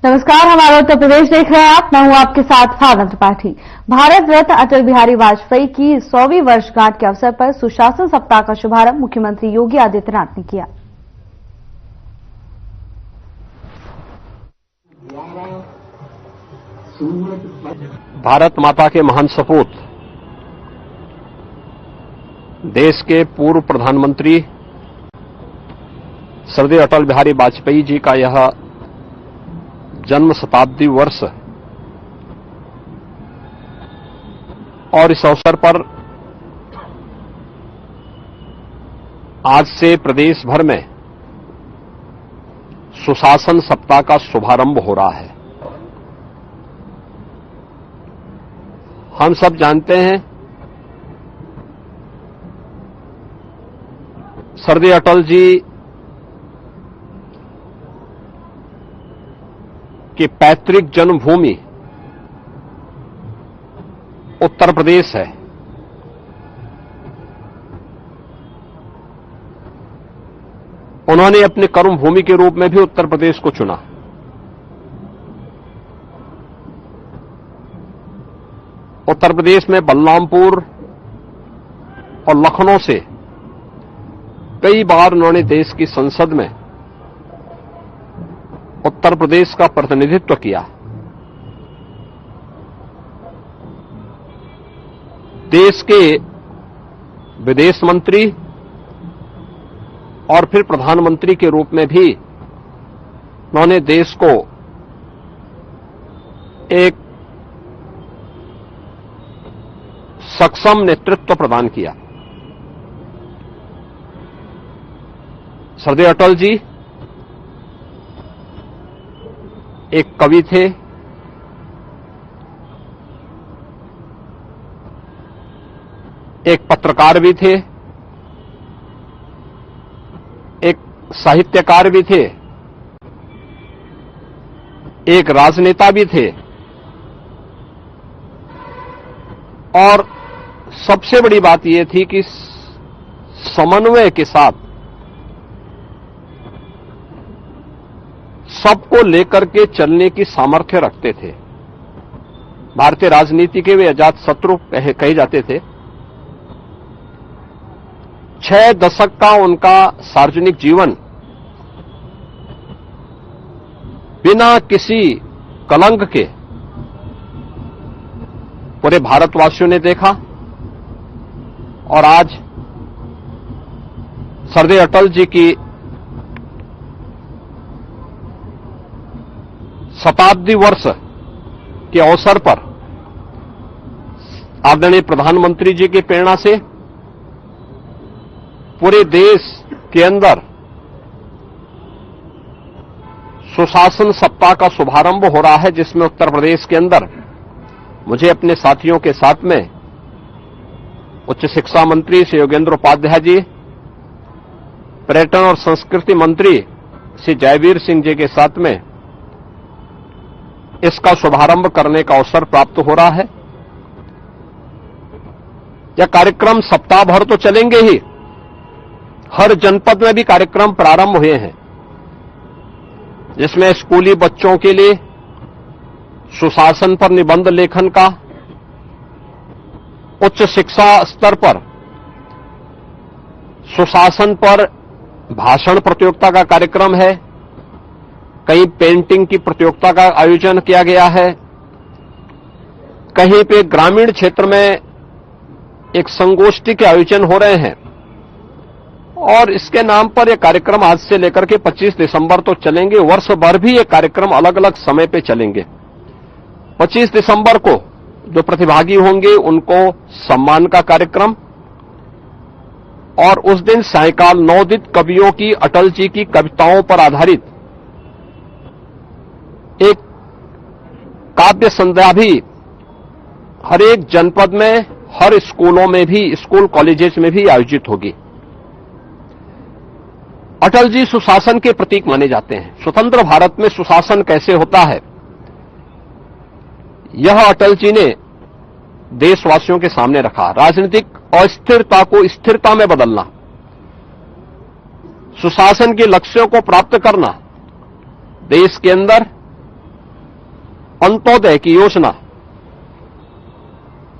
नमस्कार, हमारा उत्तर प्रदेश देख रहे हैं आप। मैं हूं आपके साथ भावना त्रिपाठी। भारत रत्न अटल बिहारी वाजपेयी की 100वीं वर्षगांठ के अवसर पर सुशासन सप्ताह का शुभारंभ मुख्यमंत्री योगी आदित्यनाथ ने किया। भारत माता के महान सपूत देश के पूर्व प्रधानमंत्री श्रद्धेय अटल बिहारी वाजपेयी जी का यह जन्म शताब्दी वर्ष और इस अवसर पर आज से प्रदेश भर में सुशासन सप्ताह का शुभारंभ हो रहा है। हम सब जानते हैं श्रद्धेय अटल जी की पैतृक जन्मभूमि उत्तर प्रदेश है। उन्होंने अपने कर्मभूमि के रूप में भी उत्तर प्रदेश को चुना। उत्तर प्रदेश में बलरामपुर और लखनऊ से कई बार उन्होंने देश की संसद में उत्तर प्रदेश का प्रतिनिधित्व किया। देश के विदेश मंत्री और फिर प्रधानमंत्री के रूप में भी उन्होंने देश को एक सक्षम नेतृत्व प्रदान किया। श्रद्धेय अटल जी एक कवि थे, एक पत्रकार भी थे, एक साहित्यकार भी थे, एक राजनेता भी थे और सबसे बड़ी बात यह थी कि समन्वय के साथ सबको लेकर के चलने की सामर्थ्य रखते थे। भारतीय राजनीति के वे अजात शत्रु कहे जाते थे। 6 दशक का उनका सार्वजनिक जीवन बिना किसी कलंक के पूरे भारतवासियों ने देखा और आज श्रद्धेय अटल जी की शताब्दी वर्ष के अवसर पर आदरणीय प्रधानमंत्री जी की प्रेरणा से पूरे देश के अंदर सुशासन सप्ताह का शुभारंभ हो रहा है, जिसमें उत्तर प्रदेश के अंदर मुझे अपने साथियों के साथ में उच्च शिक्षा मंत्री श्री योगेंद्र उपाध्याय जी, पर्यटन और संस्कृति मंत्री श्री जयवीर सिंह जी के साथ में इसका शुभारंभ करने का अवसर प्राप्त हो रहा है। यह कार्यक्रम सप्ताह भर तो चलेंगे ही, हर जनपद में भी कार्यक्रम प्रारंभ हुए हैं, जिसमें स्कूली बच्चों के लिए सुशासन पर निबंध लेखन का, उच्च शिक्षा स्तर पर सुशासन पर भाषण प्रतियोगिता का कार्यक्रम है, कहीं पेंटिंग की प्रतियोगिता का आयोजन किया गया है, कहीं पे ग्रामीण क्षेत्र में एक संगोष्ठी के आयोजन हो रहे हैं और इसके नाम पर यह कार्यक्रम आज से लेकर के 25 दिसंबर तो चलेंगे। वर्ष भर भी ये कार्यक्रम अलग अलग समय पे चलेंगे। 25 दिसंबर को जो प्रतिभागी होंगे उनको सम्मान का कार्यक्रम और उस दिन सायंकाल नवोदित कवियों की अटल जी की कविताओं पर आधारित एक काव्य संध्या भी हर एक जनपद में, हर स्कूलों में भी, स्कूल कॉलेजेस में भी आयोजित होगी। अटल जी सुशासन के प्रतीक माने जाते हैं। स्वतंत्र भारत में सुशासन कैसे होता है, यह अटल जी ने देशवासियों के सामने रखा। राजनीतिक अस्थिरता को स्थिरता में बदलना, सुशासन के लक्ष्यों को प्राप्त करना, देश के अंदर अंत्योदय की योजना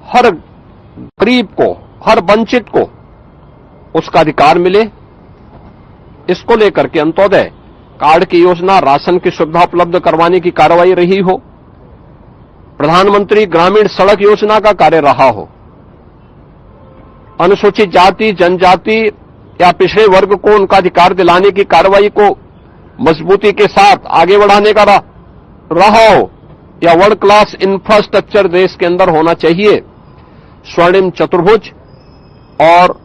हर गरीब को, हर वंचित को उसका अधिकार मिले, इसको लेकर के अंत्योदय कार्ड की योजना, राशन की सुविधा उपलब्ध करवाने की कार्रवाई रही हो, प्रधानमंत्री ग्रामीण सड़क योजना का कार्य रहा हो, अनुसूचित जाति, जनजाति या पिछड़े वर्ग को उनका अधिकार दिलाने की कार्रवाई को मजबूती के साथ आगे बढ़ाने का रहा हो, या वर्ल्ड क्लास इंफ्रास्ट्रक्चर देश के अंदर होना चाहिए, स्वर्णिम चतुर्भुज और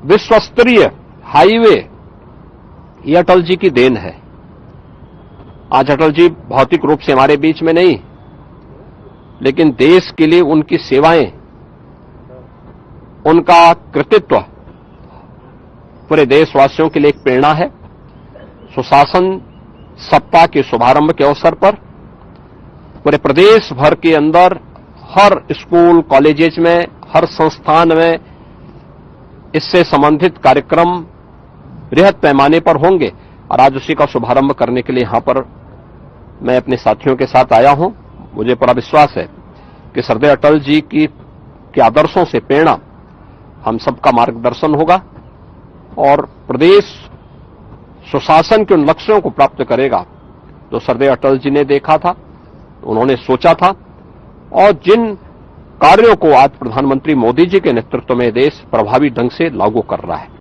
विश्वस्तरीय हाईवे, ये अटल जी की देन है। आज अटल जी भौतिक रूप से हमारे बीच में नहीं, लेकिन देश के लिए उनकी सेवाएं, उनका कृतित्व पूरे देशवासियों के लिए एक प्रेरणा है। सुशासन सप्ताह के शुभारंभ के अवसर पर पूरे प्रदेश भर के अंदर हर स्कूल, कॉलेजेस में, हर संस्थान में इससे संबंधित कार्यक्रम बृहद पैमाने पर होंगे और आज उसी का शुभारंभ करने के लिए यहां पर मैं अपने साथियों के साथ आया हूं। मुझे पूरा विश्वास है कि सरदेव अटल जी के आदर्शों से प्रेरणा हम सबका मार्गदर्शन होगा और प्रदेश सुशासन के उन लक्ष्यों को प्राप्त करेगा जो सरदेव अटल जी ने देखा था, उन्होंने सोचा था और जिन कार्यों को आज प्रधानमंत्री मोदी जी के नेतृत्व में देश प्रभावी ढंग से लागू कर रहा है।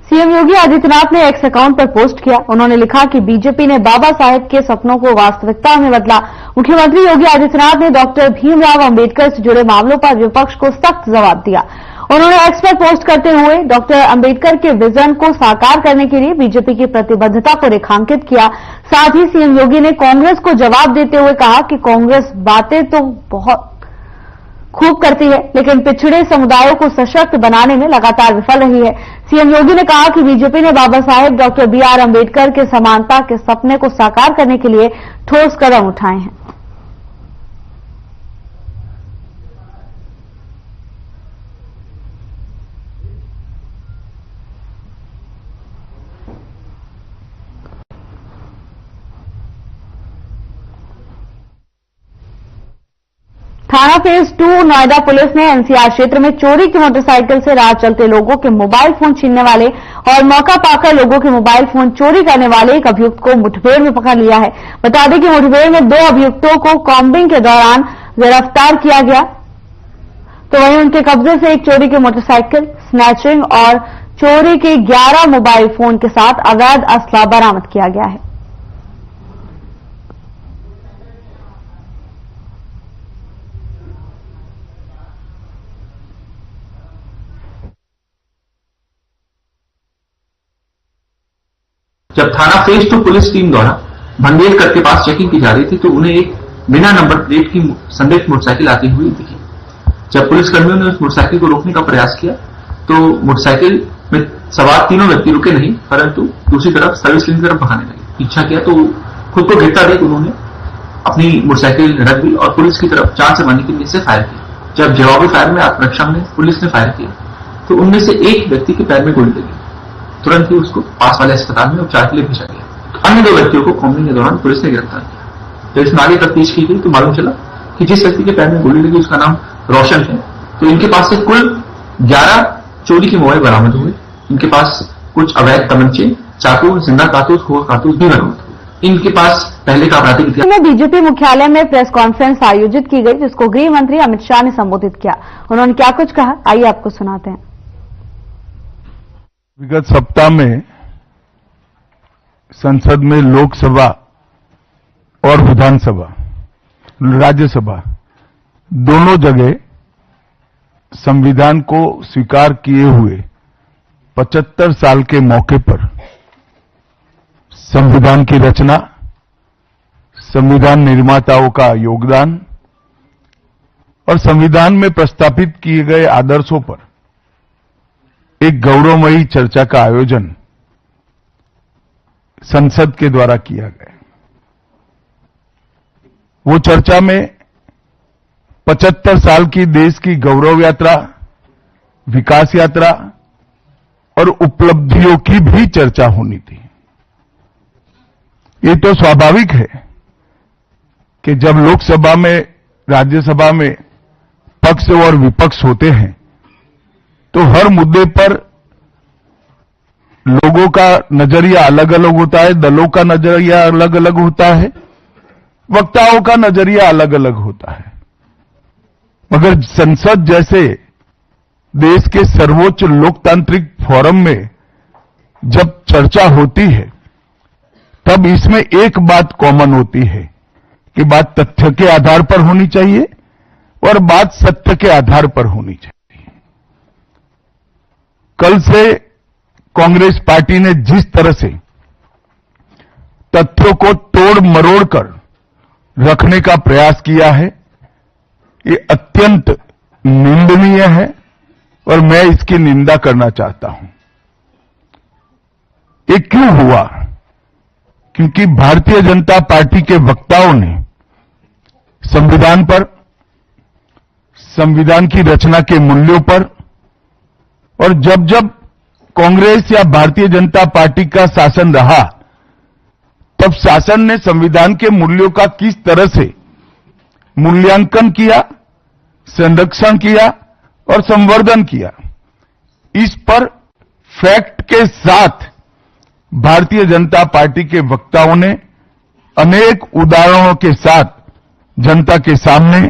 सीएम योगी आदित्यनाथ ने एक्स अकाउंट पर पोस्ट किया। उन्होंने लिखा कि बीजेपी ने बाबा साहेब के सपनों को वास्तविकता में बदला। मुख्यमंत्री योगी आदित्यनाथ ने डॉक्टर भीमराव अंबेडकर से जुड़े मामलों पर विपक्ष को सख्त जवाब दिया। उन्होंने एक्स पर पोस्ट करते हुए डॉक्टर अंबेडकर के विजन को साकार करने के लिए बीजेपी की प्रतिबद्धता को रेखांकित किया। साथ ही सीएम योगी ने कांग्रेस को जवाब देते हुए कहा कि कांग्रेस बातें तो बहुत खूब करती है, लेकिन पिछड़े समुदायों को सशक्त बनाने में लगातार विफल रही है। सीएम योगी ने कहा कि बीजेपी ने बाबा साहेब डॉक्टर बीआर अंबेडकर के समानता के सपने को साकार करने के लिए ठोस कदम उठाए हैं। थाना फेज 2 नोएडा पुलिस ने एनसीआर क्षेत्र में चोरी की मोटरसाइकिल से राह चलते लोगों के मोबाइल फोन छीनने वाले और मौका पाकर लोगों के मोबाइल फोन चोरी करने वाले एक अभियुक्त को मुठभेड़ में पकड़ लिया है। बता दें कि मुठभेड़ में 2 अभियुक्तों को कॉम्बिंग के दौरान गिरफ्तार किया गया, तो वहीं उनके कब्जे से एक चोरी की मोटरसाइकिल, स्नैचिंग और चोरी के 11 मोबाइल फोन के साथ अवैध असला बरामद किया गया है। जब थाना फेज 2 पुलिस टीम द्वारा भंगेलकर के पास चेकिंग की जा रही थी तो उन्हें एक बिना नंबर प्लेट की संदिग्ध मोटरसाइकिल आती हुई दिखी। जब पुलिसकर्मियों ने उस मोटरसाइकिल को रोकने का प्रयास किया तो मोटरसाइकिल में सवार तीनों व्यक्ति रुके नहीं, परंतु दूसरी तरफ सर्विस लेन की तरफ भगाने लगे। पीछा किया तो खुद को गिरता देख उन्होंने अपनी मोटरसाइकिल रख दी और पुलिस की तरफ जान से मारने के लिए से फायर किया। जब जवाबी फायर में आत्मरक्षा में पुलिस ने फायर किया तो उनमें से एक व्यक्ति के पैर में गोली लगी। तुरंत ही उसको पास वाले अस्पताल में उपचार के लिए भेजा गया। अन्य 2 व्यक्तियों को कॉम्बिंग के दौरान पुलिस ने गिरफ्तार किया। तो इसमें आगे तफ्तीश की गई तो मालूम चला कि जिस व्यक्ति के पैर में गोली लगी उसका नाम रोशन है। तो इनके पास से कुल 11 चोरी के मोबाइल बरामद हुए। इनके पास कुछ अवैध तमंचे, चाकू, जिंदा कारतूस, खोर कारतूस भी बरामद हुए। इनके पास पहले का आपराधिक इतिहास। बीजेपी मुख्यालय में प्रेस कॉन्फ्रेंस आयोजित की गई, जिसको गृह मंत्री अमित शाह ने संबोधित किया। उन्होंने क्या कुछ कहा, आइए आपको सुनाते हैं। विगत सप्ताह में संसद में लोकसभा और विधानसभा, राज्यसभा दोनों जगह संविधान को स्वीकार किए हुए 75 साल के मौके पर संविधान की रचना, संविधान निर्माताओं का योगदान और संविधान में प्रस्तावित किए गए आदर्शों पर एक गौरवमयी चर्चा का आयोजन संसद के द्वारा किया गया। वो चर्चा में 75 साल की देश की गौरव यात्रा, विकास यात्रा और उपलब्धियों की भी चर्चा होनी थी। ये तो स्वाभाविक है कि जब लोकसभा में, राज्यसभा में पक्ष और विपक्ष होते हैं तो हर मुद्दे पर लोगों का नजरिया अलग अलग होता है, दलों का नजरिया अलग अलग होता है, वक्ताओं का नजरिया अलग अलग होता है। मगर संसद जैसे देश के सर्वोच्च लोकतांत्रिक फोरम में जब चर्चा होती है तब इसमें एक बात कॉमन होती है कि बात तथ्य के आधार पर होनी चाहिए और बात सत्य के आधार पर होनी चाहिए। कल से कांग्रेस पार्टी ने जिस तरह से तथ्यों को तोड़ मरोड़ कर रखने का प्रयास किया है, ये अत्यंत निंदनीय है और मैं इसकी निंदा करना चाहता हूं। ये क्यों हुआ? क्योंकि भारतीय जनता पार्टी के वक्ताओं ने संविधान पर, संविधान की रचना के मूल्यों पर, और जब जब कांग्रेस या भारतीय जनता पार्टी का शासन रहा तब शासन ने संविधान के मूल्यों का किस तरह से मूल्यांकन किया, संरक्षण किया और संवर्धन किया, इस पर फैक्ट के साथ भारतीय जनता पार्टी के वक्ताओं ने अनेक उदाहरणों के साथ जनता के सामने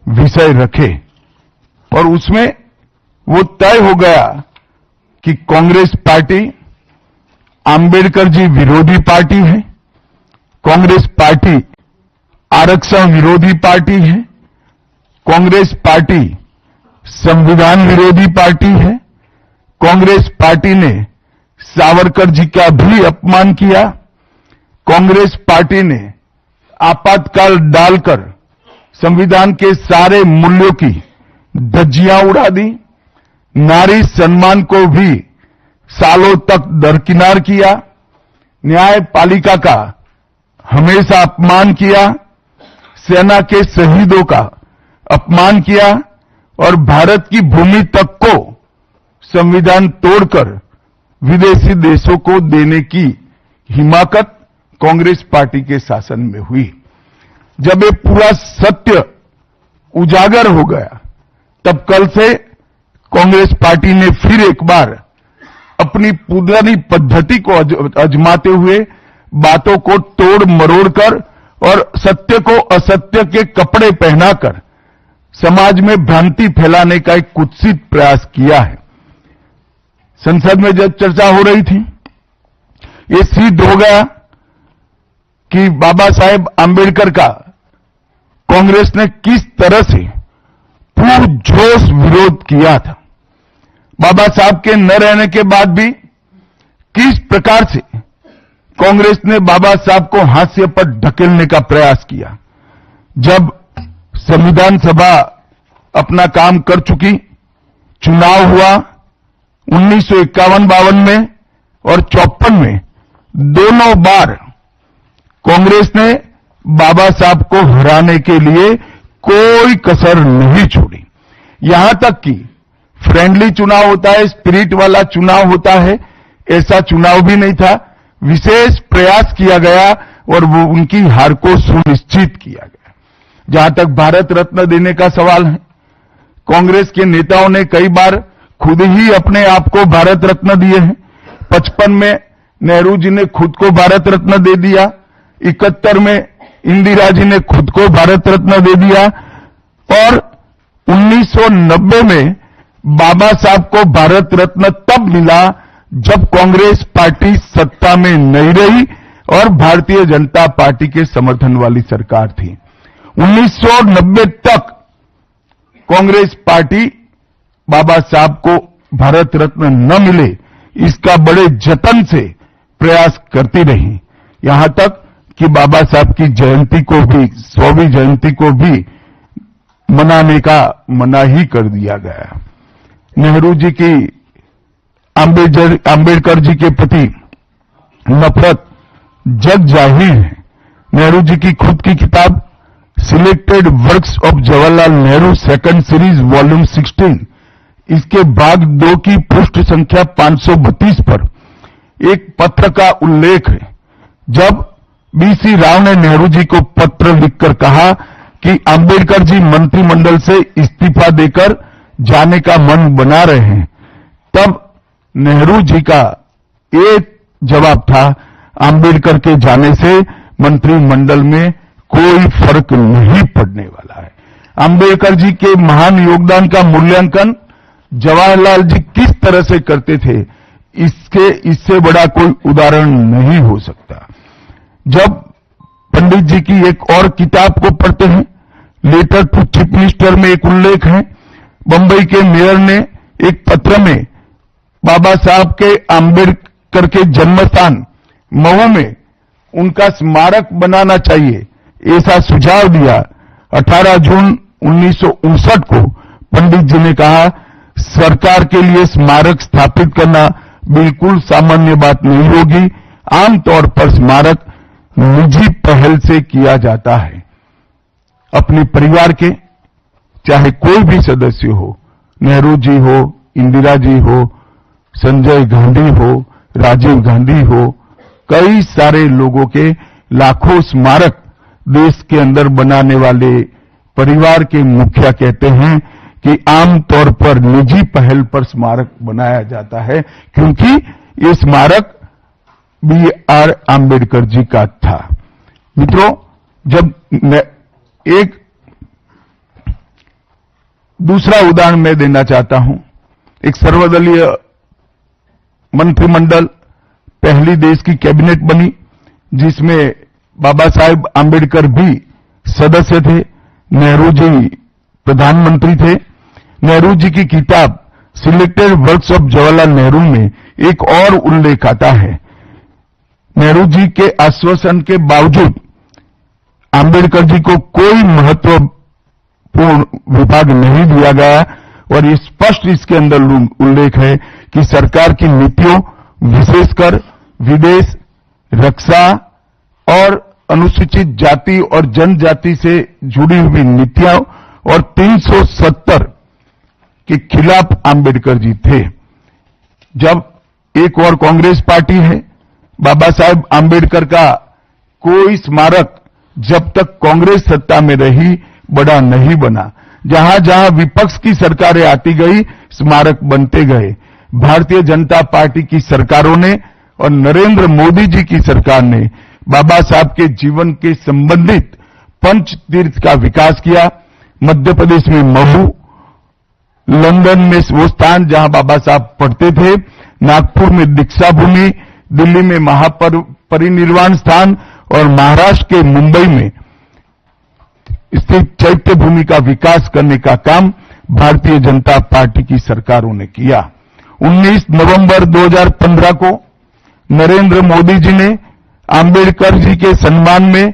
विषय रखे और उसमें वो तय हो गया कि कांग्रेस पार्टी आंबेडकर जी विरोधी पार्टी है, कांग्रेस पार्टी आरक्षण विरोधी पार्टी है, कांग्रेस पार्टी संविधान विरोधी पार्टी है, कांग्रेस पार्टी ने सावरकर जी का भी अपमान किया, कांग्रेस पार्टी ने आपातकाल डालकर संविधान के सारे मूल्यों की धज्जियां उड़ा दी, नारी सम्मान को भी सालों तक दरकिनार किया, न्यायपालिका का हमेशा अपमान किया, सेना के शहीदों का अपमान किया और भारत की भूमि तक को संविधान तोड़कर विदेशी देशों को देने की हिमाकत कांग्रेस पार्टी के शासन में हुई। जब ये पूरा सत्य उजागर हो गया तब कल से कांग्रेस पार्टी ने फिर एक बार अपनी पुरानी पद्धति को आजमाते हुए बातों को तोड़ मरोड़ कर और सत्य को असत्य के कपड़े पहनाकर समाज में भ्रांति फैलाने का एक कुत्सित प्रयास किया है। संसद में जब चर्चा हो रही थी, ये सिद्ध हो गया कि बाबा साहेब आंबेडकर का कांग्रेस ने किस तरह से पुरजोश विरोध किया था। बाबा साहब के न रहने के बाद भी किस प्रकार से कांग्रेस ने बाबा साहब को हाशिए पर ढकेलने का प्रयास किया। जब संविधान सभा अपना काम कर चुकी, चुनाव हुआ 1951-52 में और 54 में, दोनों बार कांग्रेस ने बाबा साहब को हराने के लिए कोई कसर नहीं छोड़ी। यहां तक कि फ्रेंडली चुनाव होता है, स्पिरिट वाला चुनाव होता है, ऐसा चुनाव भी नहीं था। विशेष प्रयास किया गया और वो उनकी हार को सुनिश्चित किया गया। जहां तक भारत रत्न देने का सवाल है, कांग्रेस के नेताओं ने कई बार खुद ही अपने आप को भारत रत्न दिए हैं। 55 में नेहरू जी ने खुद को भारत रत्न दे दिया, 71 में इंदिरा जी ने खुद को भारत रत्न दे दिया और 1990 में बाबा साहब को भारत रत्न तब मिला जब कांग्रेस पार्टी सत्ता में नहीं रही और भारतीय जनता पार्टी के समर्थन वाली सरकार थी। 1990 तक कांग्रेस पार्टी बाबा साहब को भारत रत्न न मिले इसका बड़े जतन से प्रयास करती रही, यहां तक कि बाबा साहब की जयंती को भी, 100वीं जयंती को भी मनाने का मनाही कर दिया गया। नेहरू जी की आंबेडकर जी के प्रति नफरत जग जाहिर है। नेहरू जी की खुद की किताब selected works of Jawaharlal Nehru second series volume 16, इसके भाग 2 की पृष्ठ संख्या 532 पर एक पत्र का उल्लेख है। जब बीसी राव ने नेहरू जी को पत्र लिखकर कहा कि अंबेडकर जी मंत्रिमंडल से इस्तीफा देकर जाने का मन बना रहे हैं, तब नेहरू जी का एक जवाब था, अंबेडकर के जाने से मंत्रिमंडल में कोई फर्क नहीं पड़ने वाला है। अंबेडकर जी के महान योगदान का मूल्यांकन जवाहरलाल जी किस तरह से करते थे, इससे बड़ा कोई उदाहरण नहीं हो सकता। जब पंडित जी की एक और किताब को पढ़ते हैं, लेटर टू चीफ मिनिस्टर में एक उल्लेख है, बंबई के मेयर ने एक पत्र में बाबा साहब के अंबेडकर के जन्मस्थान महू में उनका स्मारक बनाना चाहिए, ऐसा सुझाव दिया। 18 जून 1959 को पंडित जी ने कहा, सरकार के लिए स्मारक स्थापित करना बिल्कुल सामान्य बात नहीं होगी, आमतौर पर स्मारक निजी पहल से किया जाता है। अपने परिवार के चाहे कोई भी सदस्य हो, नेहरू जी हो, इंदिरा जी हो, संजय गांधी हो, राजीव गांधी हो, कई सारे लोगों के लाखों स्मारक देश के अंदर बनाने वाले परिवार के मुखिया कहते हैं कि आमतौर पर निजी पहल पर स्मारक बनाया जाता है, क्योंकि ये स्मारक B.R. आम्बेडकर जी का था। मित्रों, जब एक दूसरा उदाहरण मैं देना चाहता हूं, एक सर्वदलीय मंत्रिमंडल पहली देश की कैबिनेट बनी, जिसमें बाबा साहेब आम्बेडकर भी सदस्य थे, नेहरू जी प्रधानमंत्री थे। नेहरू जी की किताब selected works of Jawaharlal Nehru में एक और उल्लेख आता है, नेहरू जी के आश्वासन के बावजूद आम्बेडकर जी को कोई महत्वपूर्ण विभाग नहीं दिया गया, और ये स्पष्ट इसके अंदर उल्लेख है कि सरकार की नीतियों, विशेषकर विदेश, रक्षा और अनुसूचित जाति और जनजाति से जुड़ी हुई नीतियां और 370 के खिलाफ आम्बेडकर जी थे। जब एक और कांग्रेस पार्टी है, बाबा साहेब आम्बेडकर का कोई स्मारक जब तक कांग्रेस सत्ता में रही बड़ा नहीं बना। जहां जहां विपक्ष की सरकारें आती गई, स्मारक बनते गए। भारतीय जनता पार्टी की सरकारों ने और नरेंद्र मोदी जी की सरकार ने बाबा साहब के जीवन के संबंधित पंच तीर्थ का विकास किया। मध्य प्रदेश में महू, लंदन में वो स्थान जहां बाबा साहब पढ़ते थे, नागपुर में दीक्षा भूमि, दिल्ली में महापरिनिर्वाण स्थान और महाराष्ट्र के मुंबई में स्थित चैत्य भूमि का विकास करने का काम भारतीय जनता पार्टी की सरकारों ने किया। 19 नवंबर 2015 को नरेंद्र मोदी जी ने आम्बेडकर जी के सम्मान में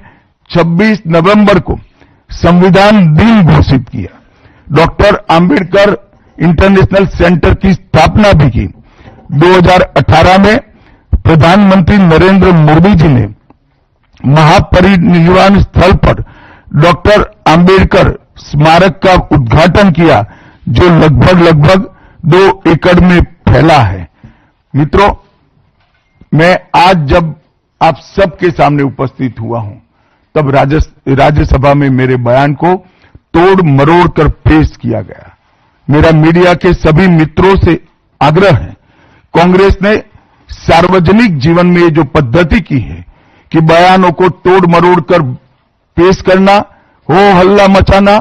26 नवंबर को संविधान दिन घोषित किया। डॉक्टर आम्बेडकर इंटरनेशनल सेंटर की स्थापना भी की। 2018 में प्रधानमंत्री नरेंद्र मोदी जी ने महापरिनिर्वाण स्थल पर डॉक्टर आम्बेडकर स्मारक का उद्घाटन किया, जो लगभग 2 एकड़ में फैला है। मित्रों, मैं आज जब आप सबके सामने उपस्थित हुआ हूं, तब राज्यसभा में मेरे बयान को तोड़ मरोड़ कर पेश किया गया। मेरा मीडिया के सभी मित्रों से आग्रह है, कांग्रेस ने सार्वजनिक जीवन में ये जो पद्धति की है कि बयानों को तोड़ मरोड़ कर पेश करना, हो हल्ला मचाना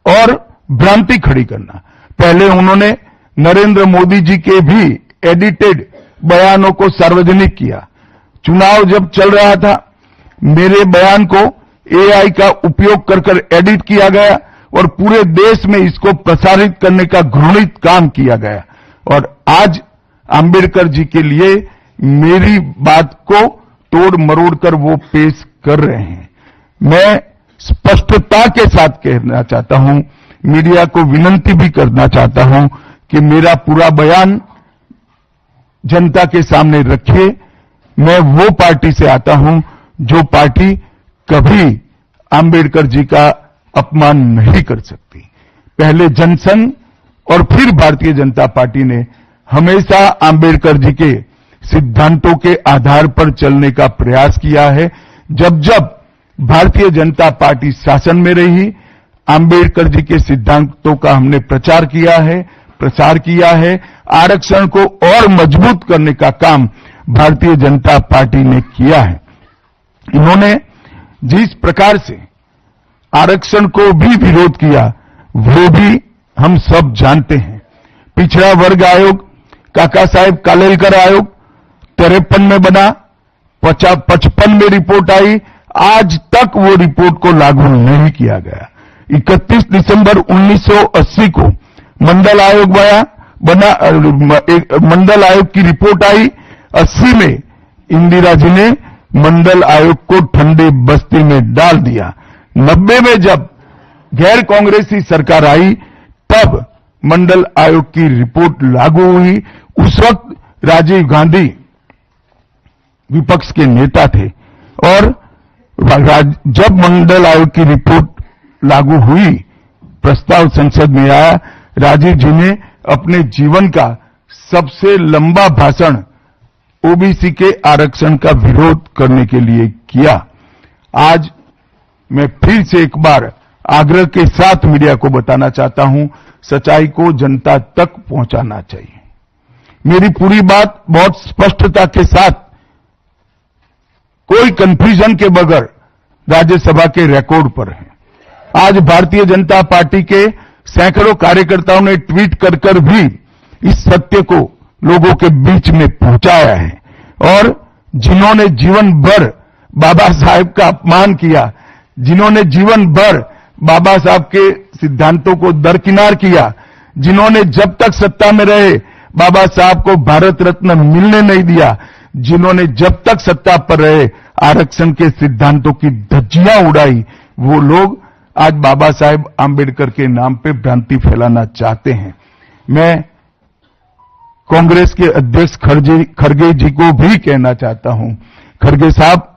और भ्रांति खड़ी करना। पहले उन्होंने नरेंद्र मोदी जी के भी एडिटेड बयानों को सार्वजनिक किया। चुनाव जब चल रहा था, मेरे बयान को AI का उपयोग कर एडिट किया गया और पूरे देश में इसको प्रसारित करने का घृणित काम किया गया। और आज आम्बेडकर जी के लिए मेरी बात को तोड़ मरोड़ कर वो पेश कर रहे हैं। मैं स्पष्टता के साथ कहना चाहता हूं, मीडिया को विनती भी करना चाहता हूं कि मेरा पूरा बयान जनता के सामने रखिए। मैं वो पार्टी से आता हूं जो पार्टी कभी आम्बेडकर जी का अपमान नहीं कर सकती। पहले जनसंघ और फिर भारतीय जनता पार्टी ने हमेशा आम्बेडकर जी के सिद्धांतों के आधार पर चलने का प्रयास किया है। जब जब भारतीय जनता पार्टी शासन में रही, आंबेडकर जी के सिद्धांतों का हमने प्रचार किया है। आरक्षण को और मजबूत करने का काम भारतीय जनता पार्टी ने किया है। इन्होंने जिस प्रकार से आरक्षण को भी विरोध किया, वो भी हम सब जानते हैं। पिछड़ा वर्ग आयोग, काका साहेब कालेलकर आयोग 53 में बना, 55 में रिपोर्ट आई, आज तक वो रिपोर्ट को लागू नहीं किया गया। 31 दिसंबर 1980 को मंडल आयोग बना, मंडल आयोग की रिपोर्ट आई। 80 में इंदिरा जी ने मंडल आयोग को ठंडे बस्ती में डाल दिया। 90 में जब गैर कांग्रेसी सरकार आई, तब मंडल आयोग की रिपोर्ट लागू हुई। उस वक्त राजीव गांधी विपक्ष के नेता थे और जब मंडल आयोग की रिपोर्ट लागू हुई, प्रस्ताव संसद में आया, राजीव जी ने अपने जीवन का सबसे लंबा भाषण ओबीसी के आरक्षण का विरोध करने के लिए किया। आज मैं फिर से एक बार आग्रह के साथ मीडिया को बताना चाहता हूं, सच्चाई को जनता तक पहुंचाना चाहिए। मेरी पूरी बात बहुत स्पष्टता के साथ, कोई कंफ्यूजन के बगैर राज्यसभा के रिकॉर्ड पर है। आज भारतीय जनता पार्टी के सैकड़ों कार्यकर्ताओं ने ट्वीट कर भी इस सत्य को लोगों के बीच में पहुंचाया है। और जिन्होंने जीवन भर बाबा साहेब का अपमान किया, जिन्होंने जीवन भर बाबा साहब के सिद्धांतों को दरकिनार किया, जिन्होंने जब तक सत्ता में रहे बाबा साहब को भारत रत्न मिलने नहीं दिया, जिन्होंने जब तक सत्ता पर रहे आरक्षण के सिद्धांतों की धज्जियां उड़ाई, वो लोग आज बाबा साहेब आंबेडकर के नाम पे भ्रांति फैलाना चाहते हैं। मैं कांग्रेस के अध्यक्ष खड़गे जी को भी कहना चाहता हूं, खड़गे साहब,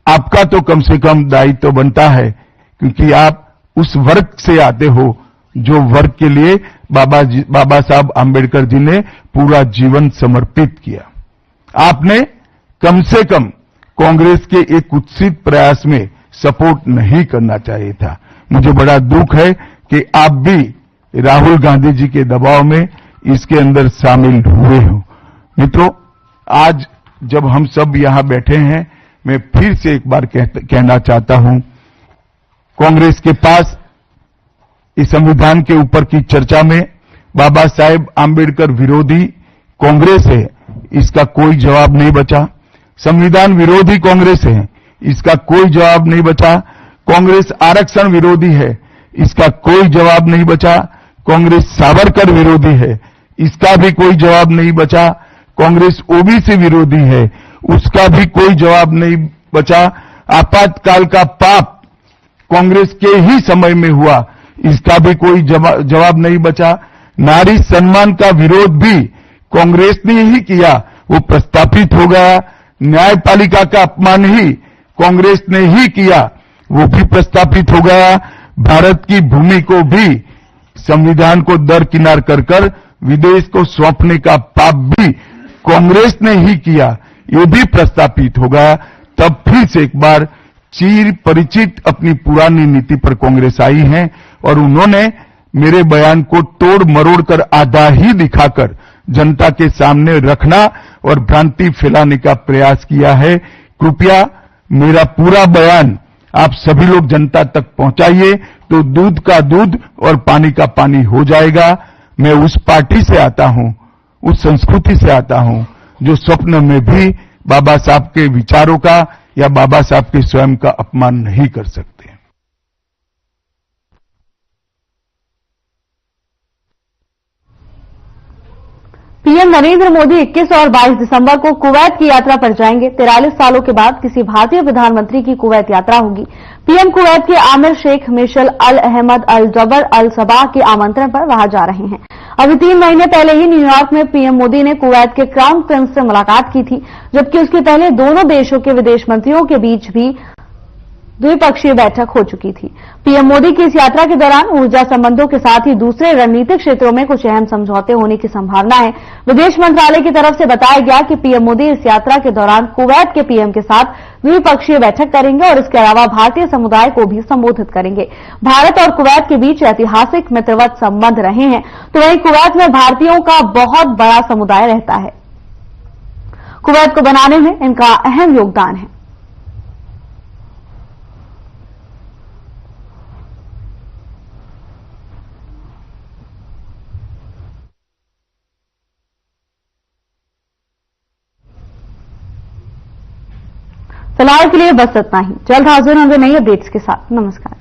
आपका तो कम से कम दायित्व बनता है, क्योंकि आप उस वर्ग से आते हो जो वर्ग के लिए बाबा साहब आंबेडकर जी ने पूरा जीवन समर्पित किया। आपने कम से कम कांग्रेस के एक कुत्सित प्रयास में सपोर्ट नहीं करना चाहिए था। मुझे बड़ा दुख है कि आप भी राहुल गांधी जी के दबाव में इसके अंदर शामिल हुए हो। मित्रों, आज जब हम सब यहां बैठे हैं, मैं फिर से एक बार कहना चाहता हूं, कांग्रेस के पास इस संविधान के ऊपर की चर्चा में बाबा साहेब आंबेडकर विरोधी कांग्रेस है, इसका कोई जवाब नहीं बचा। संविधान विरोधी कांग्रेस है, इसका कोई जवाब नहीं बचा। कांग्रेस आरक्षण विरोधी है, इसका कोई जवाब नहीं बचा। कांग्रेस सावरकर विरोधी है, इसका भी कोई जवाब नहीं बचा। कांग्रेस ओबीसी विरोधी है, उसका भी कोई जवाब नहीं बचा। आपातकाल का पाप कांग्रेस के ही समय में हुआ, इसका भी कोई जवाब नहीं बचा। नारी सम्मान का विरोध भी कांग्रेस ने ही किया, वो प्रस्तापित हो गया। न्यायपालिका का अपमान ही कांग्रेस ने ही किया, वो भी प्रस्तापित हो गया। भारत की भूमि को भी संविधान को दरकिनार कर विदेश को सौंपने का पाप भी कांग्रेस ने ही किया, ये भी प्रस्तापित हो गया। तब फिर से एक बार चिर परिचित अपनी पुरानी नीति पर कांग्रेस आई है और उन्होंने मेरे बयान को तोड़ मरोड़ कर आधा ही दिखाकर जनता के सामने रखना और भ्रांति फैलाने का प्रयास किया है। कृपया मेरा पूरा बयान आप सभी लोग जनता तक पहुंचाइए, तो दूध का दूध और पानी का पानी हो जाएगा। मैं उस पार्टी से आता हूं, उस संस्कृति से आता हूं, जो स्वप्न में भी बाबा साहब के विचारों का या बाबा साहब के स्वयं का अपमान नहीं कर सकते। पीएम नरेंद्र मोदी 21 और 22 दिसंबर को कुवैत की यात्रा पर जाएंगे। 43 सालों के बाद किसी भारतीय प्रधानमंत्री की कुवैत यात्रा होगी। पीएम कुवैत के आमिर शेख मिशेल अल अहमद अल जबर अल सबाह के आमंत्रण पर वहां जा रहे हैं। अभी 3 महीने पहले ही न्यूयॉर्क में पीएम मोदी ने कुवैत के क्राउन प्रिंस से मुलाकात की थी, जबकि उसके पहले दोनों देशों के विदेश मंत्रियों के बीच भी द्विपक्षीय बैठक हो चुकी थी। पीएम मोदी की इस यात्रा के दौरान ऊर्जा संबंधों के साथ ही दूसरे रणनीतिक क्षेत्रों में कुछ अहम समझौते होने की संभावना है। विदेश मंत्रालय की तरफ से बताया गया कि पीएम मोदी इस यात्रा के दौरान कुवैत के पीएम के साथ द्विपक्षीय बैठक करेंगे और इसके अलावा भारतीय समुदाय को भी संबोधित करेंगे। भारत और कुवैत के बीच ऐतिहासिक मित्रवत संबंध रहे हैं, तो वहीं कुवैत में भारतीयों का बहुत बड़ा समुदाय रहता है। कुवैत को बनाने में इनका अहम योगदान है। फिलहाल के लिए बस इतना ही। जल्द हाजिर होंगे नई अपडेट्स के साथ। नमस्कार।